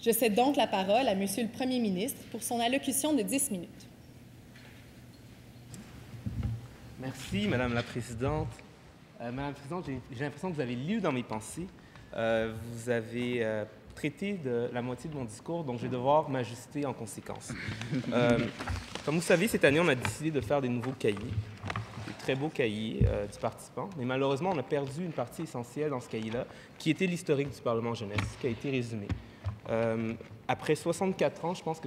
Je cède donc la parole à Monsieur le Premier ministre pour son allocution de 10 minutes. Merci, Madame la Présidente. Madame la Présidente, j'ai l'impression que vous avez lu dans mes pensées. Vous avez traité de la moitié de mon discours, donc je vais devoir m'ajuster en conséquence. Comme vous savez, cette année, on a décidé de faire des nouveaux cahiers, des très beaux cahiers du participant, mais malheureusement, on a perdu une partie essentielle dans ce cahier-là, qui était l'historique du Parlement jeunesse, qui a été résumé. Après 64 ans, je pense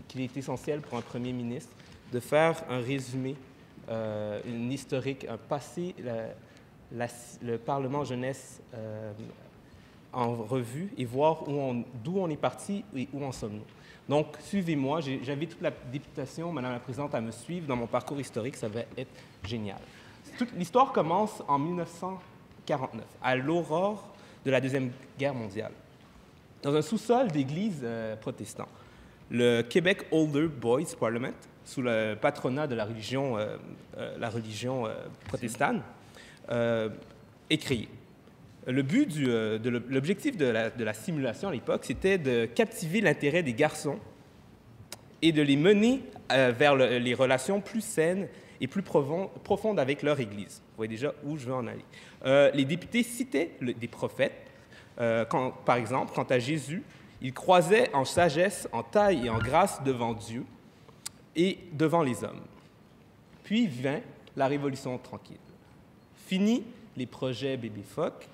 qu'il est essentiel pour un premier ministre de faire un résumé, une historique, un passé, le Parlement jeunesse en revue et voir d'où on est parti et où en sommes-nous. Donc, suivez-moi. J'invite toute la députation, Madame la Présidente, à me suivre dans mon parcours historique. Ça va être génial. L'histoire commence en 1949, à l'aurore de la Deuxième Guerre mondiale. Dans un sous-sol d'église protestant, le Québec Older Boys Parliament, sous le patronat de la religion protestante, est créé. L'objectif de la simulation à l'époque, c'était de captiver l'intérêt des garçons et de les mener vers les relations plus saines et plus profondes avec leur Église. Vous voyez déjà où je veux en aller. Les députés citaient des prophètes. Par exemple, quant à Jésus, il croisait en sagesse, en taille et en grâce devant Dieu et devant les hommes. Puis vint la Révolution tranquille. Fini les projets bébé phoque.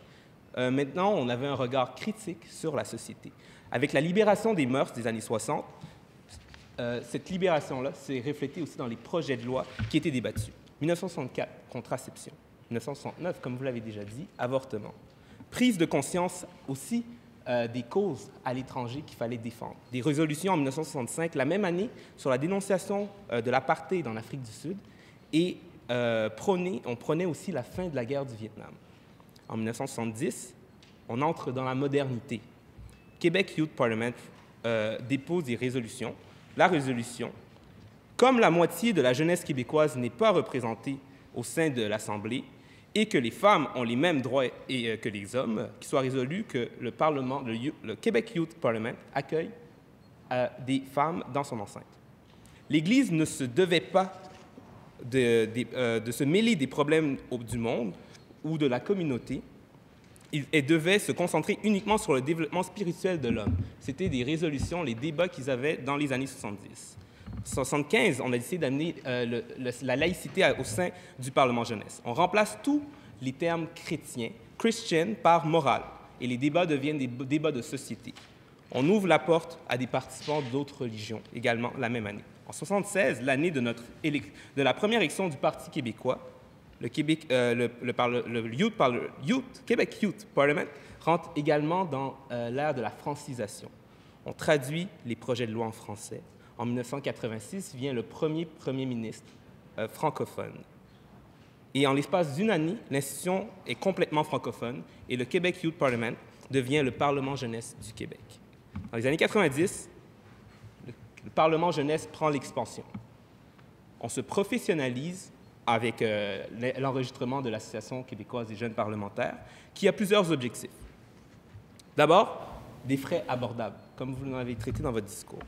Maintenant, on avait un regard critique sur la société. Avec la libération des mœurs des années 60, cette libération-là s'est reflétée aussi dans les projets de loi qui étaient débattus. 1964, contraception. 1969, comme vous l'avez déjà dit, avortement. Prise de conscience aussi des causes à l'étranger qu'il fallait défendre. Des résolutions en 1965, la même année, sur la dénonciation de l'apartheid en Afrique du Sud, et on prenait aussi la fin de la guerre du Vietnam. En 1970, on entre dans la modernité. Québec Youth Parliament dépose des résolutions. La résolution, comme la moitié de la jeunesse québécoise n'est pas représentée au sein de l'Assemblée et que les femmes ont les mêmes droits que les hommes, qu'il soit résolu que le Québec Youth Parliament accueille des femmes dans son enceinte. L'Église ne se devait pas de se mêler des problèmes du monde ou de la communauté. Elle devait se concentrer uniquement sur le développement spirituel de l'homme. C'était des résolutions, les débats qu'ils avaient dans les années 70. En 1975, on a décidé d'amener la laïcité au sein du Parlement jeunesse. On remplace tous les termes chrétiens, Christian, par morale, et les débats deviennent des débats de société. On ouvre la porte à des participants d'autres religions, également la même année. En 1976, l'année de la première élection du Parti québécois, le Québec Youth Parliament rentre également dans l'ère de la francisation. On traduit les projets de loi en français. En 1986 vient le premier ministre francophone. Et en l'espace d'une année, l'institution est complètement francophone et le Québec Youth Parliament devient le Parlement jeunesse du Québec. Dans les années 90, le Parlement jeunesse prend l'expansion. On se professionnalise avec l'enregistrement de l'Association québécoise des jeunes parlementaires, qui a plusieurs objectifs. D'abord, des frais abordables, comme vous l'avez traité dans votre discours.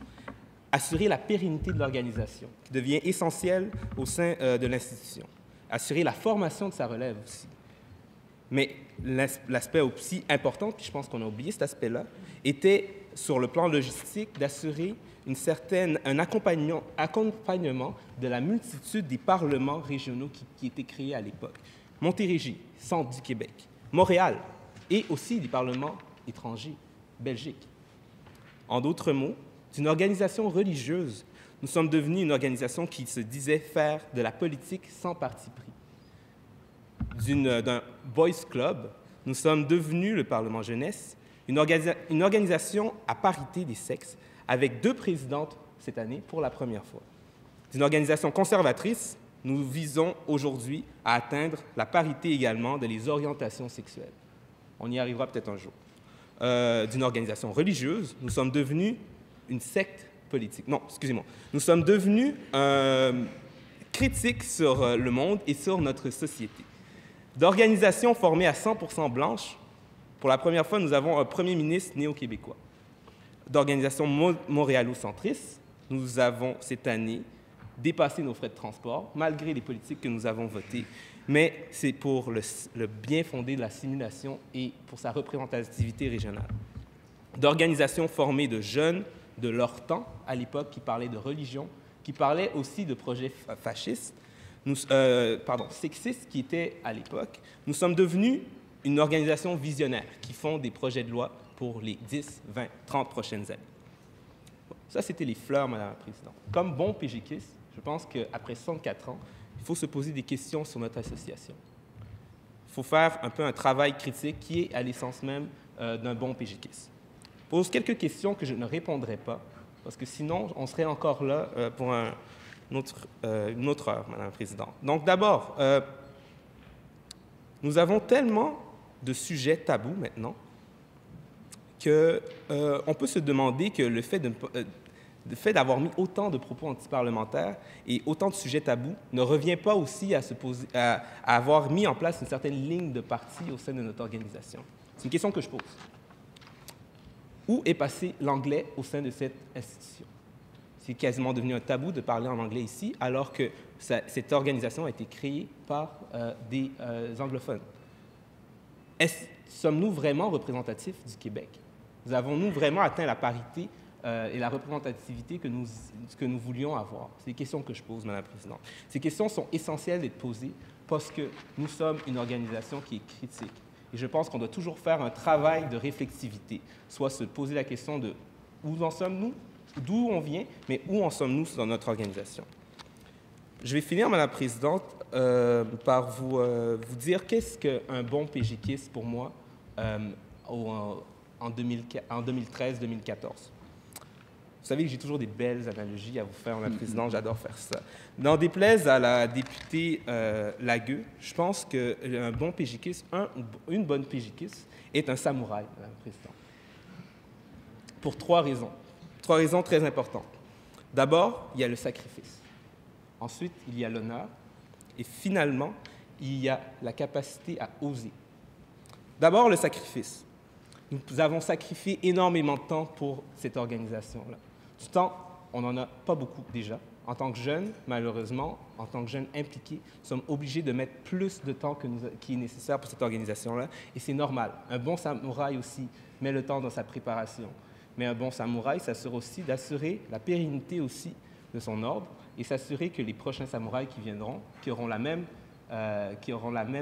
Assurer la pérennité de l'organisation, qui devient essentielle au sein de l'institution. Assurer la formation de sa relève aussi. Mais l'aspect aussi important, puis je pense qu'on a oublié cet aspect-là, était sur le plan logistique d'assurer un accompagnement de la multitude des parlements régionaux qui étaient créés à l'époque. Montérégie, centre du Québec, Montréal, et aussi des parlements étrangers, Belgique. En d'autres mots, d'une organisation religieuse, nous sommes devenus une organisation qui se disait faire de la politique sans parti pris. D'un boys club, nous sommes devenus, le Parlement jeunesse, une organisation à parité des sexes, avec 2 présidentes cette année pour la première fois. D'une organisation conservatrice, nous visons aujourd'hui à atteindre la parité également de les orientations sexuelles. On y arrivera peut-être un jour. D'une organisation religieuse, nous sommes devenus une secte politique. Non, excusez-moi. Nous sommes devenus critiques sur le monde et sur notre société. D'organisations formées à 100% blanches, pour la première fois, nous avons un premier ministre néo-québécois. d'organisation montréalocentristes, nous avons cette année dépassé nos frais de transport, malgré les politiques que nous avons votées, mais c'est pour le bien fondé de la simulation et pour sa représentativité régionale. D'organisations formées de jeunes de leur temps, à l'époque, qui parlaient de religion, qui parlaient aussi de projets fascistes, sexistes qui étaient à l'époque. Nous sommes devenus une organisation visionnaire qui font des projets de loi pour les 10, 20, 30 prochaines années. Ça, c'était les fleurs, Madame la Présidente. Comme bon PGQiste, je pense qu'après 64 ans, il faut se poser des questions sur notre association. Il faut faire un peu un travail critique qui est à l'essence même d'un bon PGQiste. Je pose quelques questions que je ne répondrai pas, parce que sinon, on serait encore là pour une autre heure, Madame la Présidente. Donc, d'abord, nous avons tellement de sujets tabous maintenant qu'on peut se demander que le fait d'avoir mis autant de propos antiparlementaires et autant de sujets tabous ne revient pas aussi à avoir mis en place une certaine ligne de parti au sein de notre organisation. C'est une question que je pose. Où est passé l'anglais au sein de cette institution? C'est quasiment devenu un tabou de parler en anglais ici, alors que cette organisation a été créée par des anglophones. Sommes-nous vraiment représentatifs du Québec? Avons-nous vraiment atteint la parité et la représentativité que nous voulions avoir? C'est des questions que je pose, Madame la Présidente. Ces questions sont essentielles d'être posées parce que nous sommes une organisation qui est critique. Et je pense qu'on doit toujours faire un travail de réflexivité, soit se poser la question de où en sommes-nous, d'où on vient, mais où en sommes-nous dans notre organisation. Je vais finir, Madame la Présidente, par vous dire qu'est-ce qu'un bon PGQiste pour moi en 2013-2014. Vous savez que j'ai toujours des belles analogies à vous faire, Madame la Présidente, j'adore faire ça. N'en déplaise à la députée Lagueux, je pense qu'un bon PGQiste, une bonne PGQiste, est un samouraï, Madame la Présidente. Pour trois raisons très importantes. D'abord, il y a le sacrifice. Ensuite, il y a l'honneur. Et finalement, il y a la capacité à oser. D'abord, le sacrifice. Nous avons sacrifié énormément de temps pour cette organisation-là. Du temps, on n'en a pas beaucoup déjà. En tant que jeunes, malheureusement, en tant que jeunes impliqués, nous sommes obligés de mettre plus de temps qui est nécessaire pour cette organisation-là. Et c'est normal. Un bon samouraï aussi met le temps dans sa préparation. Mais un bon samouraï s'assure aussi d'assurer la pérennité aussi de son ordre et s'assurer que les prochains samouraïs qui viendront, qui auront la même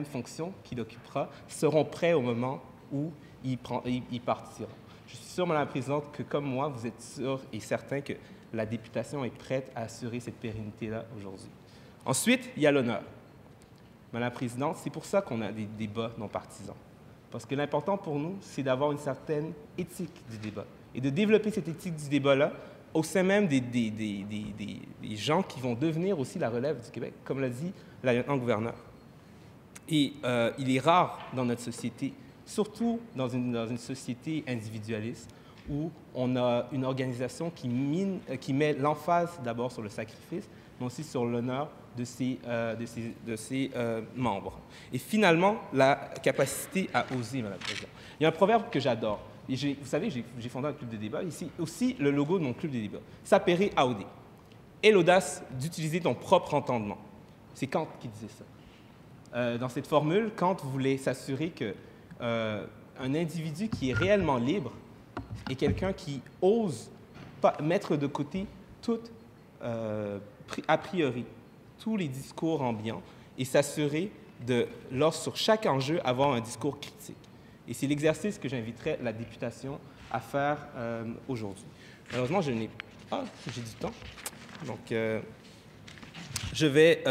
fonction qu'il occupera, seront prêts au moment où il partira. Je suis sûr, Madame la Présidente, que comme moi, vous êtes sûr et certain que la députation est prête à assurer cette pérennité-là aujourd'hui. Ensuite, il y a l'honneur. Madame la Présidente, c'est pour ça qu'on a des débats non partisans. Parce que l'important pour nous, c'est d'avoir une certaine éthique du débat et de développer cette éthique du débat-là au sein même des gens qui vont devenir aussi la relève du Québec, comme l'a dit le lieutenant-gouverneur. Et il est rare dans notre société, surtout dans une société individualiste, où on a une organisation qui met l'emphase d'abord sur le sacrifice, mais aussi sur l'honneur de ses membres. Et finalement, la capacité à oser, Madame la Présidente. Il y a un proverbe que j'adore. Vous savez, j'ai fondé un club de débat. Ici, aussi, le logo de mon club de débat. Sapere aude. Et l'audace d'utiliser ton propre entendement. C'est Kant qui disait ça. Dans cette formule, Kant voulait s'assurer qu'un individu qui est réellement libre est quelqu'un qui ose pas mettre de côté tout, a priori, tous les discours ambiants et s'assurer de, sur chaque enjeu, avoir un discours critique. Et c'est l'exercice que j'inviterais la députation à faire aujourd'hui. Malheureusement, j'ai du temps. Donc, je vais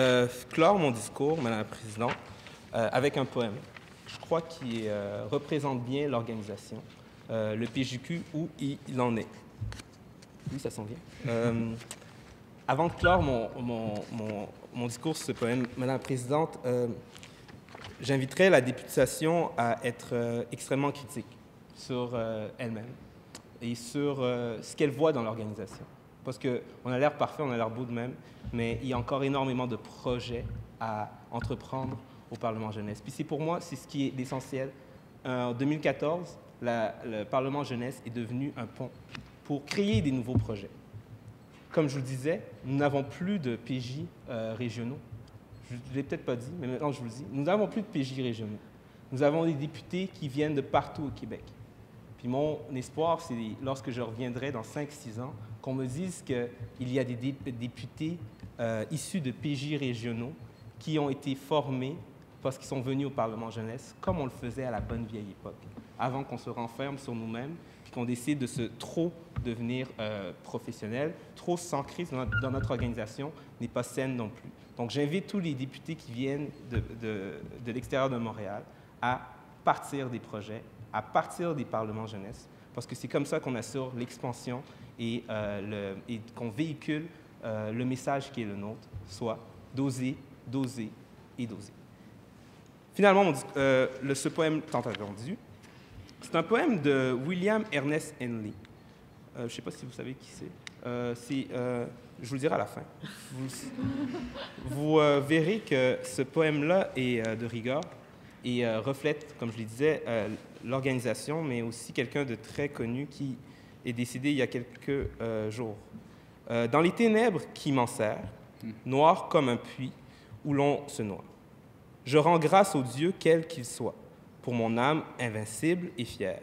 clore mon discours, Madame la Présidente, avec un poème. Je crois qu'il représente bien l'organisation, le PJQ, où il en est. Oui, ça sent bien. Avant de clore mon discours sur ce poème, Madame la Présidente, j'inviterai la députation à être extrêmement critique sur elle-même et sur ce qu'elle voit dans l'organisation. Parce qu'on a l'air parfait, on a l'air beau de même, mais il y a encore énormément de projets à entreprendre au Parlement jeunesse. Puis pour moi, c'est ce qui est l'essentiel. En 2014, le Parlement jeunesse est devenu un pont pour créer des nouveaux projets. Comme je vous le disais, nous n'avons plus de PJ régionaux. Je ne l'ai peut-être pas dit, mais maintenant je vous le dis. Nous n'avons plus de PJ régionaux. Nous avons des députés qui viennent de partout au Québec. Puis mon espoir, c'est lorsque je reviendrai dans 5-6 ans, qu'on me dise qu'il y a des députés issus de PJ régionaux qui ont été formés parce qu'ils sont venus au Parlement jeunesse, comme on le faisait à la bonne vieille époque, avant qu'on se renferme sur nous-mêmes, puis qu'on décide de trop devenir professionnel, trop s'ancrer dans notre organisation n'est pas saine non plus. Donc, j'invite tous les députés qui viennent de l'extérieur de Montréal à partir des projets, à partir des parlements jeunesse, parce que c'est comme ça qu'on assure l'expansion et qu'on véhicule le message qui est le nôtre, soit d'oser, d'oser et d'oser. Finalement, ce poème tant attendu, c'est un poème de William Ernest Henley. Je ne sais pas si vous savez qui c'est. Je vous le dirai à la fin. Vous verrez que ce poème-là est de rigueur et reflète, comme je le disais, l'organisation, mais aussi quelqu'un de très connu qui est décédé il y a quelques jours. Dans les ténèbres qui m'enserrent, noir comme un puits où l'on se noie, je rends grâce au Dieu quel qu'il soit, pour mon âme invincible et fière.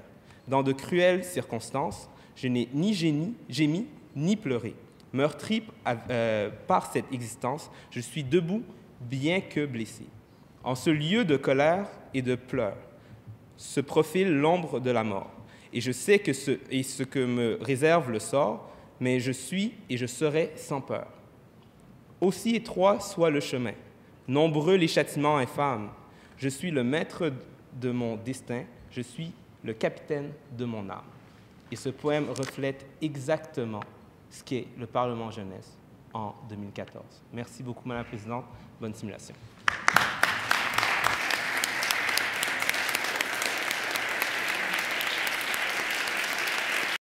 Dans de cruelles circonstances, je n'ai ni gémi, ni pleuré. Meurtri par cette existence, je suis debout, bien que blessé. En ce lieu de colère et de pleurs, se profile l'ombre de la mort. Et je sais ce que me réserve le sort, mais je suis et je serai sans peur. Aussi étroit soit le chemin, nombreux les châtiments infâmes, je suis le maître de mon destin, je suis le capitaine de mon âme. Et ce poème reflète exactement ce qu'est le Parlement jeunesse en 2014. Merci beaucoup, Madame la Présidente. Bonne simulation.